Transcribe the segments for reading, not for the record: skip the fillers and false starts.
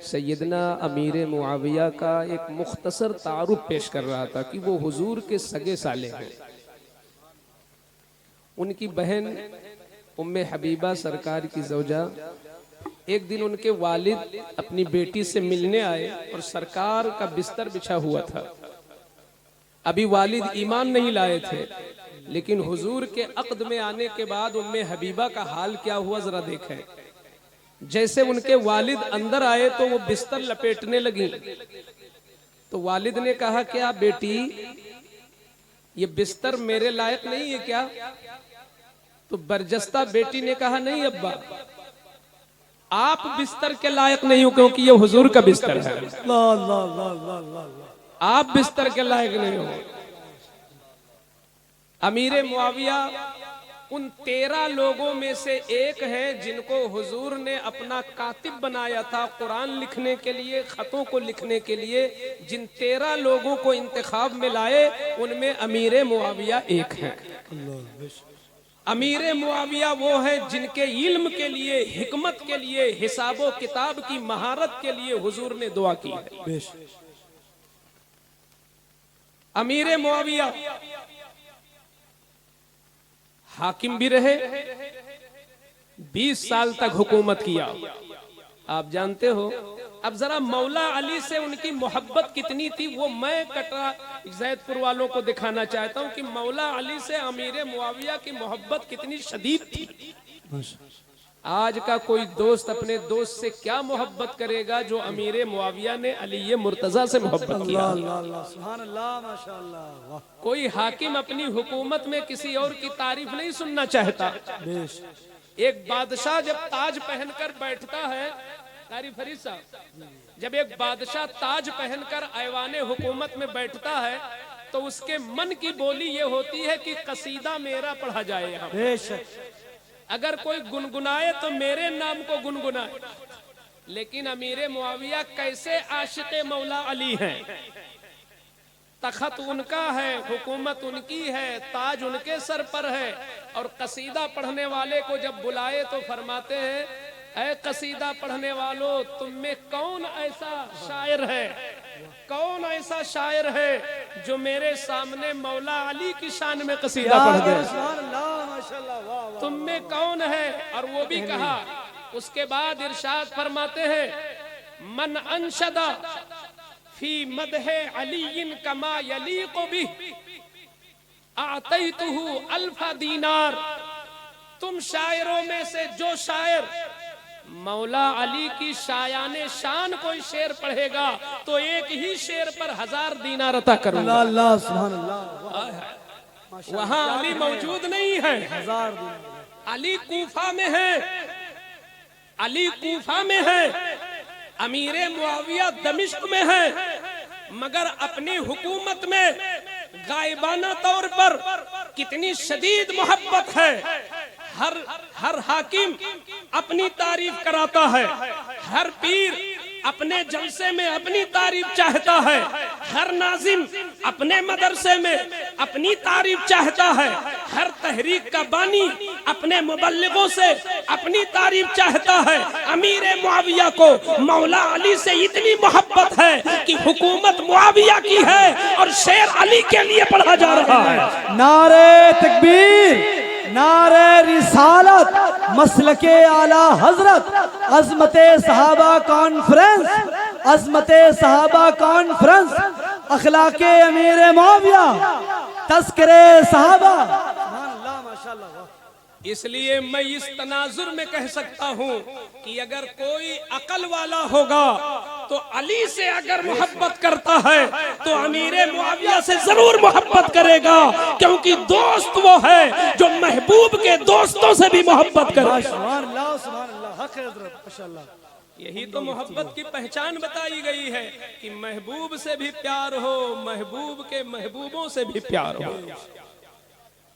सैयदना अमीर मुआविया का एक मुख्तसर तारुफ पेश कर रहा था कि वो हुजूर के सगे साले हैं। उनकी बहन उम्मे हबीबा सरकार की ज़ौजा, एक दिन उनके वालिद अपनी बेटी से मिलने आए और सरकार का बिस्तर बिछा हुआ था। अभी वालिद ईमान नहीं लाए थे, लेकिन हुजूर के अक़द में आने के बाद उम्मे हबीबा का हाल क्या हुआ जरा देखें। जैसे उनके वालिद अंदर आए तो वो बिस्तर लपेटने लगी, तो वालिद ने कहा, क्या बेटी ये बिस्तर मेरे लायक नहीं है क्या? तो बरजस्ता बेटी ने कहा, नहीं अब्बा, आप बिस्तर के लायक नहीं हो, क्योंकि ये हुजूर का बिस्तर है। आप बिस्तर के लायक नहीं हो। अमीर मुआविया उन 13 लोगों में से एक है जिनको हुजूर ने अपना कातिब बनाया था कुरान लिखने के लिए, खतों को लिखने के लिए। जिन 13 लोगों को इंतखाब में लाए उनमें अमीर मुआविया एक है। अमीर मुआविया वो है जिनके इल्म के लिए, हिकमत के लिए, हिसाबो किताब की महारत के लिए हुजूर ने दुआ की है। अमीर मुआविया हाकिम भी रहे, 20 साल तक हुकूमत किया। आप जानते हो, अब जरा मौला अली से उनकी मोहब्बत कितनी थी वो मैं कटरा जैदपुर वालों को दिखाना चाहता हूं कि मौला अली से अमीर मुआविया की मोहब्बत कितनी शदीद थी। आज का कोई दोस्त अपने दोस्त से क्या मोहब्बत करेगा जो अमीर मुआविया ने अली मुर्तजा से मोहब्बत किया। कोई हाकिम अपनी हुकूमत में किसी और की तारीफ नहीं सुनना चाहता। एक बादशाह जब ताज पहनकर बैठता है, फरीद साहब, जब एक बादशाह ताज पहनकर ऐवाने हुकूमत में बैठता है तो उसके मन की बोली ये होती है कि कसीदा मेरा पढ़ा जाए यहाँ। अगर कोई गुनगुनाए तो मेरे नाम को गुनगुनाए। लेकिन अमीर मुआविया कैसे आशिक़े मौला अली हैं। तखत उनका है, हुकूमत उनकी है, ताज उनके सर पर है, और कसीदा पढ़ने वाले को जब बुलाए तो फरमाते हैं, ऐ कसीदा पढ़ने वालों, तुम में कौन ऐसा शायर है, कौन ऐसा शायर है जो मेरे सामने मौला अली की शान में कसीदा पढ़ दे। तुम में कौन है? और वो भी कहा। उसके बाद इरशाद फरमाते हैं, मन अंशदा फी मदहे अलीइन कमा यलीक़ु बिही आतैतुहु अल्फ़ दीनार। तुम शायरों में से जो शायर मौला अली की शायाने शान कोई शेर पढ़ेगा तो एक ही शेर पर 1000 दीनार अता करूंगा। अल्लाह सुभान अल्लाह। वहां अली मौजूद नहीं है, अली कूफा में है, अली कूफा में है, अमीर मुआविया दमिश्क में है, मगर अपनी हुकूमत में गायबाना तौर पर कितनी शदीद मोहब्बत है। हर हाकिम अपनी तारीफ कराता है, हर पीर अपने जलसे में अपनी तारीफ चाहता है, हर नाजिम अपने मदरसे में अपनी तारीफ चाहता है, हर तहरीक का बानी अपने मुबल्लिगों से अपनी तारीफ चाहता है। अमीर मुआविया को मौला अली से इतनी मोहब्बत है कि हुकूमत मुआविया की है और शेर अली के लिए पढ़ा जा रहा है। नारे तकबीर, नारे रिसालत, मसलके आला हजरत, अज़मते सहाबा कॉन्फ्रेंस, अज़मते सहाबा कॉन्फ्रेंस, अखलाके अमीर मुआविया, तस्करे सहाबा। इसलिए मैं इस तनाजुर में कह सकता हूँ कि अगर कोई अकल वाला होगा तो अली से अगर मोहब्बत करता है तो अमीर मुआविया से जरूर मोहब्बत करेगा, क्योंकि दोस्त वो है जो महबूब के दोस्तों से भी मोहब्बत करे। यही तो मोहब्बत की पहचान बताई गई है कि महबूब से भी प्यार हो, महबूब के महबूबों से भी प्यार हो।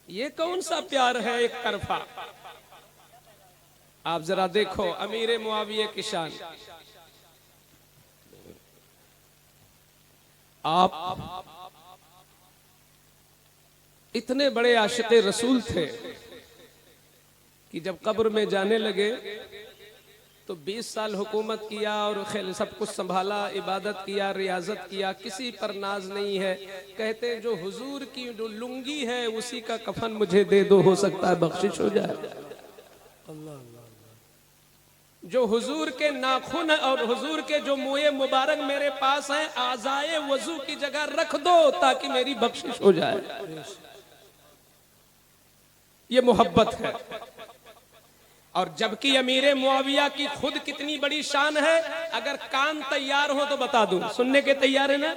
ये कौन सा प्यार है एक तरफा? आप जरा देखो अमीर मुआविया की शान। आप इतने बड़े आशिक़े रसूल थे कि जब कब्र में जाने लगे तो 20 साल हुकूमत किया और खेल सब कुछ संभाला, इबादत किया, रियाजत किया, किसी पर नाज नहीं है। कहते जो हुजूर की जो लुंगी है उसी का कफन मुझे दे दो, हो सकता है बख्शिश हो जाए। जो हुजूर के नाखून और हुजूर के जो मुँह मुबारक मेरे पास हैं, आज़ाए वजू की जगह रख दो ताकि मेरी बख्शिश हो जाए। ये मोहब्बत है। और जबकि अमीरे मुआविया की खुद कितनी बड़ी शान है, अगर कान तैयार हो तो बता दूं, सुनने के तैयार है ना?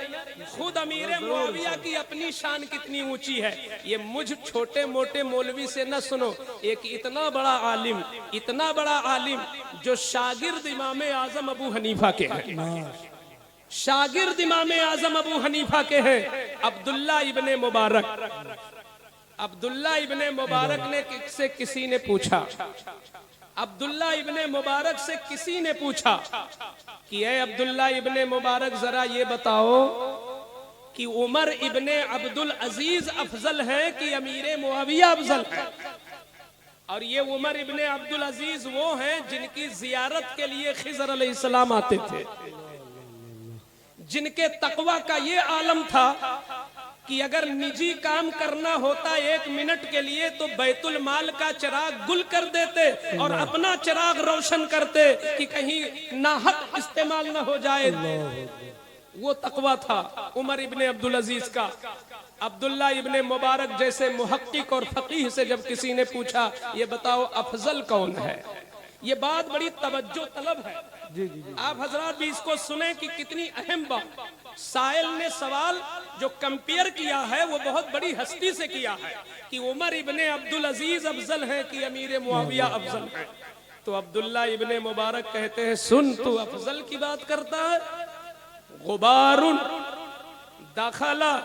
खुद अमीरे मुआविया की अपनी शान कितनी ऊंची है, ये मुझ छोटे मोटे मौलवी से न सुनो। एक इतना बड़ा आलिम जो शागिर्द इमाम आजम अबू हनीफा के हैं, शागिर्द इमाम आजम अबू हनीफा के हैं, अब्दुल्ला इब्ने मुबारक ने से किसी ने पूछा, अब्दुल्ला इब्ने मुबारक से किसी ने पूछा कि ए अब्दुल्ला इब्ने मुबारक जरा ये बताओ कि उमर इब्ने अब्दुल अजीज अफजल है कि अमीरे मुआविया अफजल है? और ये उमर इब्ने अब्दुल अजीज वो हैं जिनकी जियारत के लिए खिज़र अलैहिस्सलाम आते थे, जिनके तकवा का ये आलम था कि अगर निजी काम करना होता 1 मिनट के लिए तो बैतुल माल का चिराग गुल कर देते और अपना चिराग रोशन करते कि कहीं नाहक इस्तेमाल न हो जाए। वो तकवा था उमर इब्ने अब्दुल अजीज का। अब्दुल्ला इब्ने मुबारक जैसे मुहक्किक और फकीह से जब किसी ने पूछा ये बताओ अफजल कौन है, ये बात बड़ी तवज्जो तलब है। आप हजरात भी इसको सुने कि कितनी अहम बात। साइल ने सवाल जो कंपेयर किया है वो बहुत बड़ी हस्ती से किया है कि उमर इब्ने अब्दुल अजीज अफजल है कि अमीर मुआविया अफजल है। तो अब्दुल्ला इब्ने मुबारक कहते हैं सुन, तू अफजल की बात करता है, गुबारुन दखला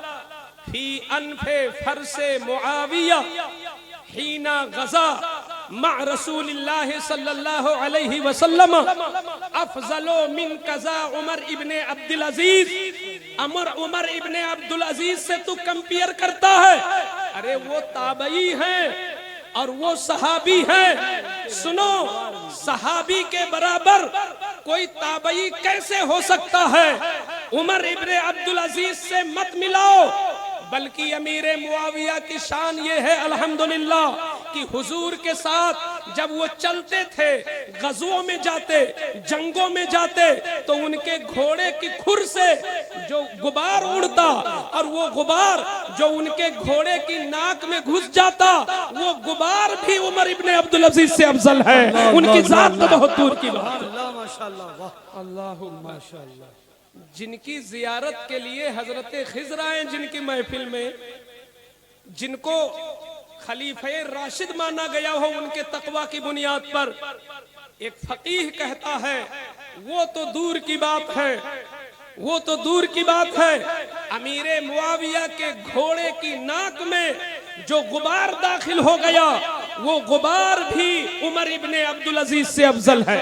फी अनफे फरसे मुआविया हीना गजा मा रसूलिल्लाह सल्लल्लाहु अलैहि वसल्लम अफजलो मिन कजा उमर इब्ने अब्दुल अजीज। उमर इब्ने अब्दुल अजीज से तू कंपेयर करता है? अरे वो ताबई हैं और वो सहाबी हैं। सुनो, सहाबी के बराबर कोई ताबई कैसे हो सकता है? उमर इब्ने अब्दुल अजीज से मत मिलाओ। बल्कि अमीरे मुआविया की शान ये है अल्हम्दुलिल्लाह कि हुजूर के साथ जब वो चलते थे, गज़वों में जाते, जंगों में जाते, तो उनके घोड़े की खुर से जो गुबार उड़ता और वो गुबार जो उनके घोड़े की नाक में घुस जाता, वो गुबार भी उमर इब्ने अब्दुल अजीज से अफजल है। उनकी जात तो बहुत दूर की बात है। माशाअल्लाह, अल्लाहु माशाअल्लाह। जिनकी जियारत के लिए हजरत खिज़र आए, जिनकी महफिल में, जिनको खलीफे राशिद माना गया हो उनके तकवा की बुनियाद पर, एक फकीह कहता है वो तो दूर की बात है, वो तो दूर की बात है। अमीरे मुआविया के घोड़े की नाक में जो गुबार दाखिल हो गया, वो गुबार भी उमर इब्ने अब्दुल अजीज से अफजल है।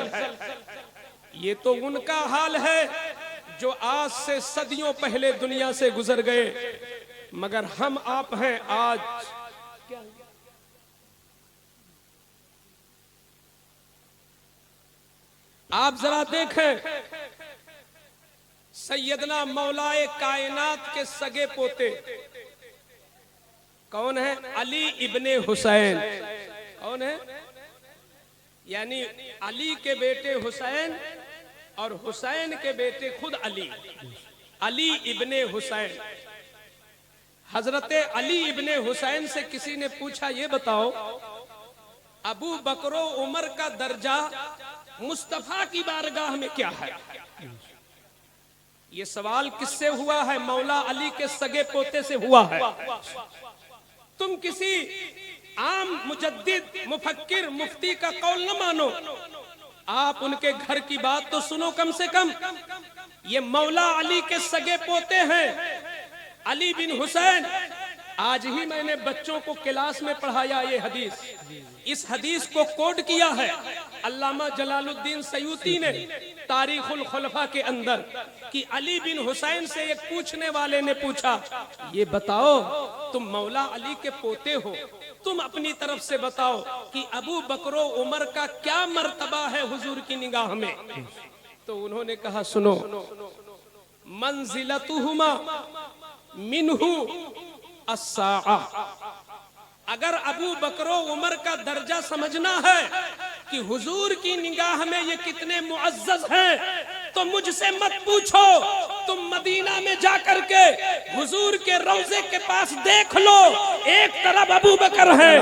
ये तो उनका हाल है जो आज से सदियों पहले दुनिया से गुजर गए, मगर हम आप हैं आज। आप जरा देखें, सैयदना मौलाए कायनात के सगे पोते कौन है? अली इब्ने हुसैन। कौन है? यानी अली के बेटे हुसैन और हुसैन के बेटे खुद अली, अली इब्ने हुसैन। हजरत अली इब्ने हुसैन से किसी ने पूछा ये बताओ अबू बकर उमर का दर्जा मुस्तफा की बारगाह में क्या है? ये सवाल किससे हुआ है? मौला अली के सगे पोते से हुआ है। तुम किसी आम मुजद्दिद मुफक्किर मुफ्ती का कौल न मानो, आप उनके घर की बात तो सुनो कम से कम। ये मौला अली के सगे पोते हैं, अली बिन हुसैन। आज ही मैंने बच्चों को क्लास में पढ़ाया ये हदीस। इस हदीस को कोट किया है अल्लामा जलालुद्दीन सयूती ने तारीखुल खुलफा के अंदर कि अली बिन हुसैन से एक पूछने वाले ने पूछा, ये बताओ तुम मौला अली के पोते हो, तुम अपनी तरफ से बताओ कि अबू बकर उमर का क्या मर्तबा है हुजूर की निगाह में। तो उन्होंने कहा, सुनो, मंजिलतुहुमा मिनहु अस्साआ। अगर अबू बकर उमर का दर्जा समझना है कि हुजूर की निगाह में ये कितने मुअज्जज हैं, तो मुझसे मत पूछो, तुम मदीना में जाकर के हुजूर के रौजे के पास देख लो, एक तरफ अबू बकर है,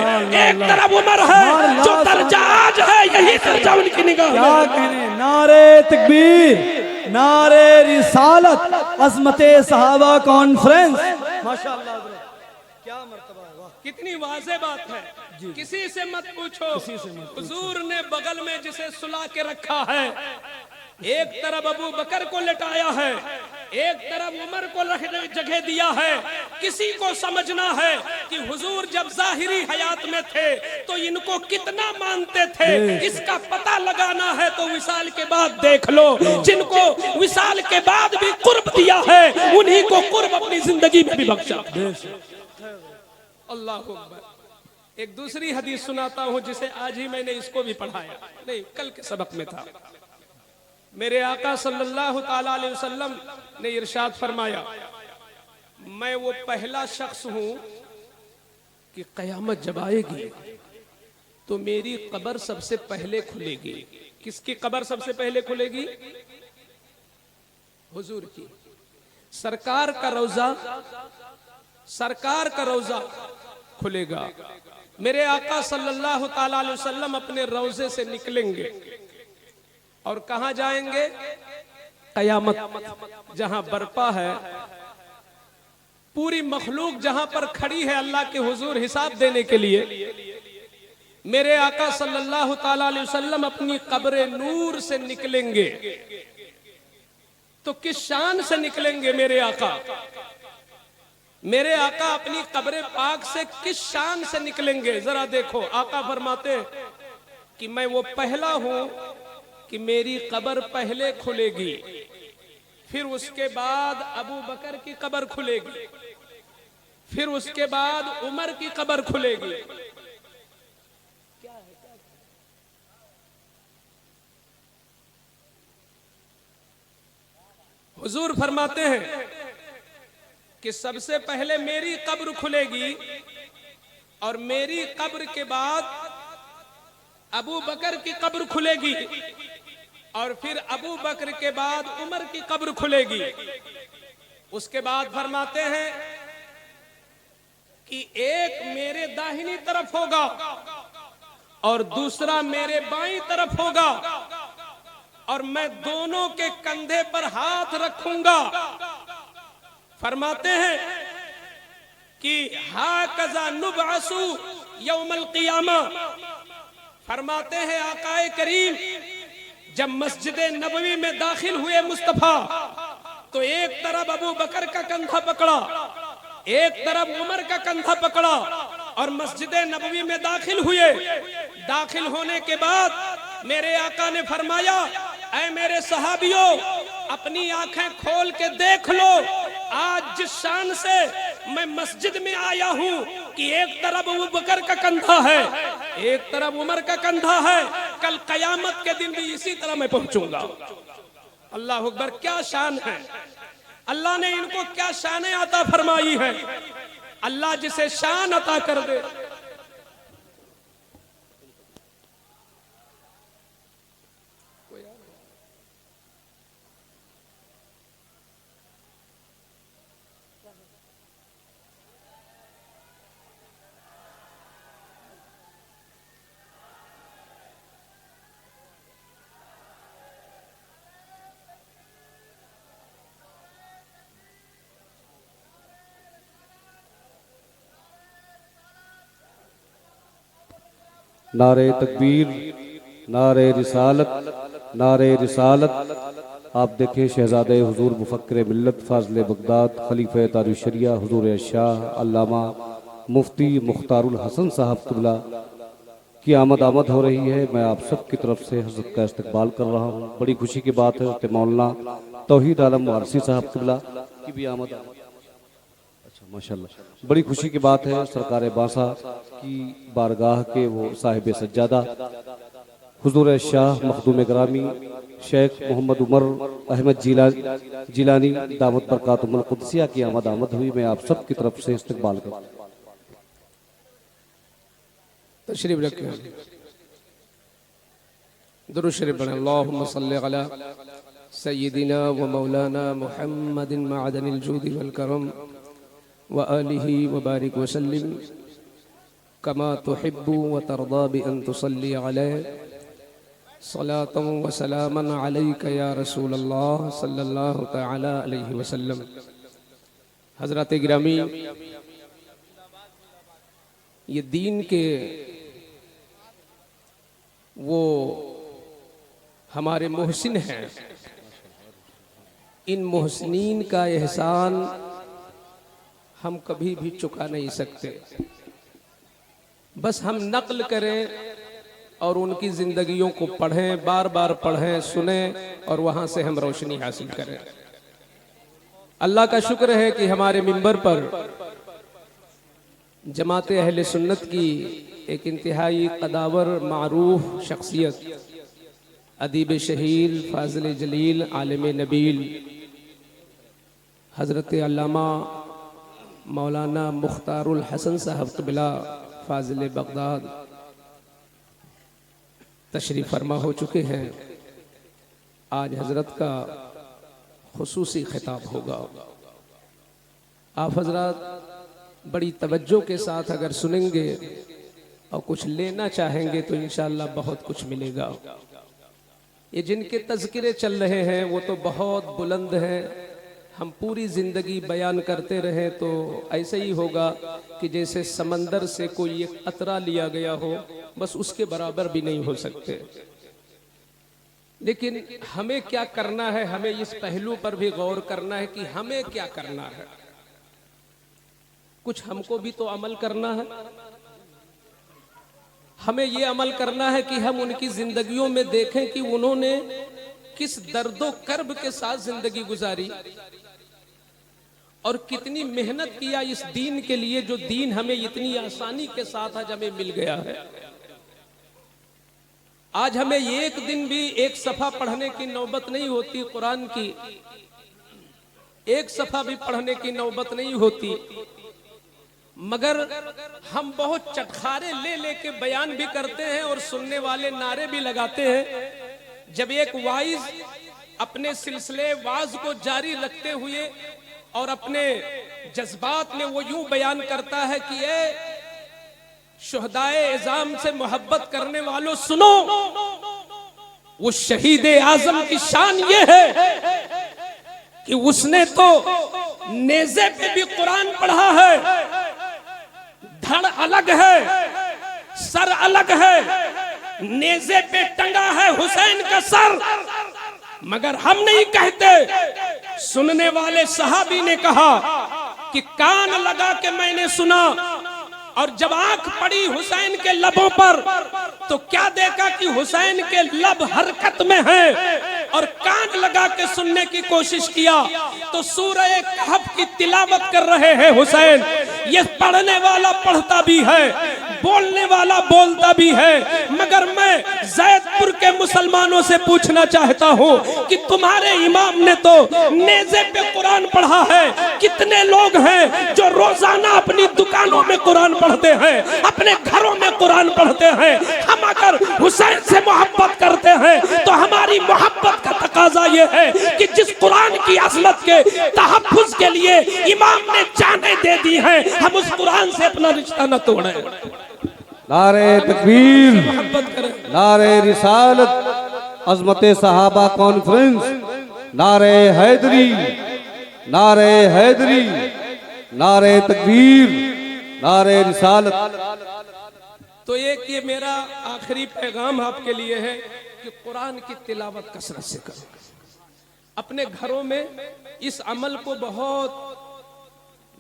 एक तरफ उमर है, जो दर्जा आज है यही दर्जा उनकी निगाह में। क्या कहने, नारे तकबीर, नारे रिसालत, अज़मते सहाबा कॉन्फ्रेंस। माशाअल्लाह, क्या मर्तबा है, वाह, कितनी वाज़ेह बात है। किसी से मत पूछो, हुजूर ने बगल में जिसे सुला के रखा है, एक तरफ अबू बकर को लटाया है, एक तरफ उमर को जगह दिया है। किसी को समझना है कि हुजूर जब जाहिरी हयात में थे तो इनको कितना मानते थे, इसका पता लगाना है तो विसाल के बाद देख लो। जिनको विसाल के बाद भी कुर्ब दिया है उन्हीं को कुर्ब अपनी जिंदगी में भी बख्शा। अल्लाह अकबर। एक दूसरी हदीस सुनाता हूं जिसे आज ही मैंने इसको भी पढ़ाया, नहीं कल के सबक में था। मेरे आका सल्लल्लाहु ताला अलैहि वसल्लम ने इरशाद फरमाया, मैं वो पहला शख्स हूं कि कयामत जब आएगी तो मेरी कब्र सबसे पहले खुलेगी। किसकी कब्र सबसे पहले खुलेगी? हुजूर की। सरकार का रौजा खुलेगा। मेरे आका सल्लल्लाहु ताला अलैहि वसल्लम अपने रौजे से निकलेंगे और कहां जाएंगे? कयामत जहां बरपा है, पूरी मखलूक जहां पर खड़ी है अल्लाह के हुजूर हिसाब देने के लिए, मेरे आका सल्लल्लाहु ताला अलैहि वसल्लम अपनी कब्र नूर से निकलेंगे। तो किस शान से निकलेंगे मेरे आका? मेरे आका अपनी कब्र पाक से किस शान से निकलेंगे? जरा देखो, आका फरमाते कि मैं वो पहला हूं कि मेरी कब्र पहले खुलेगी, फिर उसके बाद अबू बकर की कब्र खुलेगी, फिर उसके बाद उमर की कब्र खुलेगी। हुजूर फरमाते हैं कि सबसे पहले मेरी कब्र खुलेगी और मेरी कब्र के बाद अबू बकर की कब्र खुलेगी और फिर अबू बकर के बाद उमर की कब्र खुलेगी। उसके बाद फरमाते हैं कि एक मेरे दाहिनी तरफ होगा और दूसरा मेरे बाईं तरफ होगा और मैं दोनों के कंधे पर हाथ रखूंगा। फरमाते हैं कि हाकज़ा नुबअसु यौमल क़ियामा। फरमाते हैं आकाए करीम जब मस्जिद नबवी में दाखिल हुए मुस्तफा, तो एक तरफ अबू बकर का कंधा पकड़ा, एक तरफ उमर का कंधा पकड़ा और मस्जिद नबवी में दाखिल हुए। दाखिल होने के बाद मेरे आका ने फरमाया, ऐ मेरे सहाबियों, अपनी आंखें खोल के देख लो, आज जिस शान से मैं मस्जिद में आया हूं कि एक तरफ अबू बकर का कंधा है, एक तरफ उमर का कंधा है, कल कयामत के दिन भी इसी तरह मैं पहुंचूंगा। अल्लाह अकबर, क्या शान है! अल्लाह ने इनको क्या शान अता फरमाई है। अल्लाह जिसे शान अता कर दे, नारे तकबीर, नारे रिसालत, नारे रिसालत। आप देखें शहजादे हुजूर मुफक्किर मिल्लत फाज़िल बगदाद खलीफा तारीख़ शरिया हुजूर शाह अल्लामा मुफ्ती मुख्तारुल हसन साहब क़िबला की आमद हो रही है। मैं आप सब की तरफ से हज़रत का इस्तकबाल कर रहा हूँ। बड़ी खुशी की बात है हज़रत मौलाना तौहीद आलम वारसी साहब क़िबला की भी आमद। अच्छा माशाल्लाह, बड़ी खुशी की बात है सरकार बासा की बारगाह के वो साहिब सज्जादा हुजूर शाह मखदूम ग्रामी शेख मोहम्मद उमर अहमद जिलानी दामत बरकातुहुल कुद्सिया की आमद हुई। मैं आप सब की तरफ से इस्तकबाल करता हूं। तशरीफ रखें, दुरूद शरीफ पढ़ें। अल्लाहुम्मा सल्लि अला सय्यिदिना व मौलाना मुहम्मदिन मअदनिल जूदि वल करम व आलिहि व बारिक व सल्लिम कमा तुहिब्बु व तर्दा बि अन तुसल्ली अलैहि सलातन व सलामन अलैका या रसूल अल्लाह सल्लल्लाहु तआला अलैहि वसल्लम। हज़रात गिरामी, ये दीन के वो हमारे मोहसिन हैं, इन मोहसिनीन का एहसान हम कभी भी चुका नहीं सकते। बस हम नक़ल करें और उनकी ज़िंदगियों को पढ़ें, बार बार पढ़ें, सुनें और वहाँ से हम रोशनी हासिल करें। अल्लाह का शुक्र है कि हमारे मिंबर पर जमात अहले सुन्नत की एक इंतहाई कदावर मारूफ शख्सियत अदीब शहील फाजिल जलील आलिम नबील हज़रत अल्लामा मौलाना मुख्तारुल हसन साहब क़िबला फाजिल बगदाद तशरीफ़ फरमा हो चुके हैं। आज हज़रत का खुसूसी खिताब होगा। आप हज़रत बड़ी तवज्जो के साथ अगर सुनेंगे और कुछ लेना चाहेंगे तो इंशाअल्लाह बहुत कुछ मिलेगा। ये जिनके तज़किरे चल रहे हैं वो तो बहुत बुलंद हैं। हम पूरी ज़िंदगी बयान करते रहें तो ऐसे ही होगा कि जैसे समंदर से कोई एक कतरा लिया गया हो, बस उसके बराबर भी नहीं हो सकते। लेकिन हमें क्या करना है, हमें इस पहलू पर भी गौर करना है कि हमें क्या करना है। कुछ हमको भी तो अमल करना है। हमें ये अमल करना है कि हम उनकी जिंदगियों में देखें कि उन्होंने किस दर्दो कर्ब के साथ जिंदगी गुजारी और कितनी मेहनत किया इस दीन के लिए, जो दीन हमें इतनी आसानी के साथ आज हमें मिल गया है। आज हमें एक दिन भी एक सफा पढ़ने की नौबत नहीं होती, कुरान की एक सफा भी पढ़ने की नौबत नहीं होती, मगर हम बहुत चटखारे ले लेके बयान भी करते हैं और सुनने वाले नारे भी लगाते हैं। जब एक वाइज अपने सिलसिले वाज को जारी रखते हुए और अपने जज्बात में वो यूं बयान करता है कि ये शुहदाए इज़ाम से मोहब्बत करने वालों सुनो, वो शहीद आजम की शान ये है कि उसने तो नेज़े पे भी कुरान पढ़ा है। धड़ अलग है, सर अलग है, नेज़े पे टंगा है हुसैन का सर, मगर हम नहीं कहते। सुनने वाले सहाबी ने कहा कि कान लगा के मैंने सुना और जब आंख पड़ी हुसैन के लबों पर तो क्या देखा कि हुसैन के लब हरकत में हैं, और कान लगा के सुनने की कोशिश किया तो सूरह कहफ की तिलावत कर रहे हैं हुसैन। ये पढ़ने वाला पढ़ता भी है, बोलने वाला बोलता भी है, मगर मैं जैदपुर के मुसलमानों से पूछना चाहता हूँ कि तुम्हारे इमाम ने तो नेज़े पे कुरान पढ़ा है। कितने लोग हैं जो रोजाना अपनी दुकानों में कुरान पढ़ते हैं, अपने घरों में कुरान पढ़ते हैं। हम अगर हुसैन से मोहब्बत करते हैं तो हमारी मोहब्बत का तकाजा ये है कि जिस कुरान की अज़मत के तहफ़्फ़ुज़ के लिए इमाम ने जानें दे दी हैं, हम उस कुरान से अपना रिश्ता न तोड़ें। नारे तकबीर, नारे रिसालत, अज़मत सहाबा कॉन्फ्रेंस, नारे हैदरी, नारे हैदरी, नारे तकबीर, नारे रिसालत। तो एक ये मेरा आखिरी पैगाम आपके लिए है कि कुरान की तिलावत कसरत से करो। अपने घरों में इस अमल को बहुत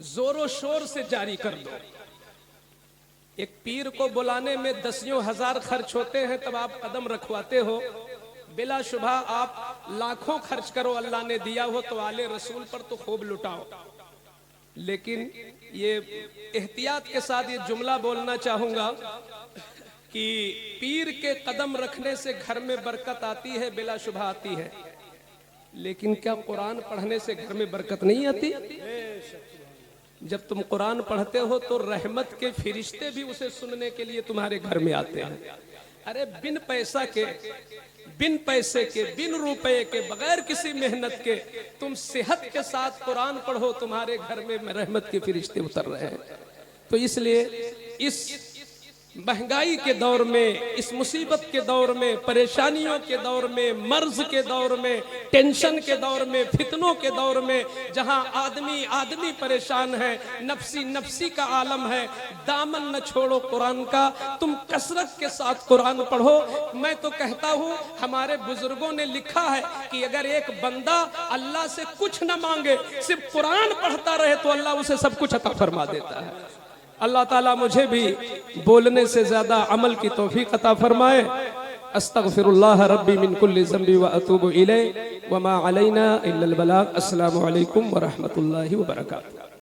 जोरों शोर से जारी कर दो। एक पीर को बुलाने में दसियों हजार खर्च होते हैं, तब आप कदम रखवाते हो। बिला शुबा आप लाखों खर्च करो, अल्लाह ने दिया हो तो आले रसूल पर तो खूब लुटाओ। लेकिन ये एहतियात के साथ ये जुमला बोलना चाहूंगा कि पीर के कदम रखने से घर में बरकत आती है, बिला शुबा आती है, लेकिन क्या कुरान पढ़ने से घर में बरकत नहीं आती? जब तुम कुरान पढ़ते हो तो रहमत के फरिश्ते भी उसे सुनने के लिए तुम्हारे घर में आते हैं। अरे बिन पैसा के, बिन पैसे के, बिन रुपए के, बगैर किसी मेहनत के तुम सेहत के साथ कुरान पढ़ो, तुम्हारे घर में रहमत के फरिश्ते उतर रहे हैं। तो इसलिए इस महंगाई के दौर में, इस मुसीबत के दौर में, परेशानियों के दौर में, मर्ज के दौर में, टेंशन के दौर में, फितनों के दौर में, जहां आदमी आदमी परेशान है, नफसी नफसी का आलम है, दामन न छोड़ो कुरान का, तुम कसरत के साथ कुरान पढ़ो। मैं तो कहता हूं, हमारे बुजुर्गों ने लिखा है कि अगर एक बंदा अल्लाह से कुछ न मांगे, सिर्फ कुरान पढ़ता रहे तो अल्लाह उसे सब कुछ अता फरमा देता है। अल्लाह ताला मुझे भी बोलने से ज्यादा अमल की तौफीक अता फरमाए। अस्तगफिरुल्लाह रब्बी मिन कुल्ली ज़ंबी व अतूबु इलैहि व मा अलैना इल्लल बलाग। अस्सलामु अलैकुम व रहमतुल्लाहि व बरकातुहू।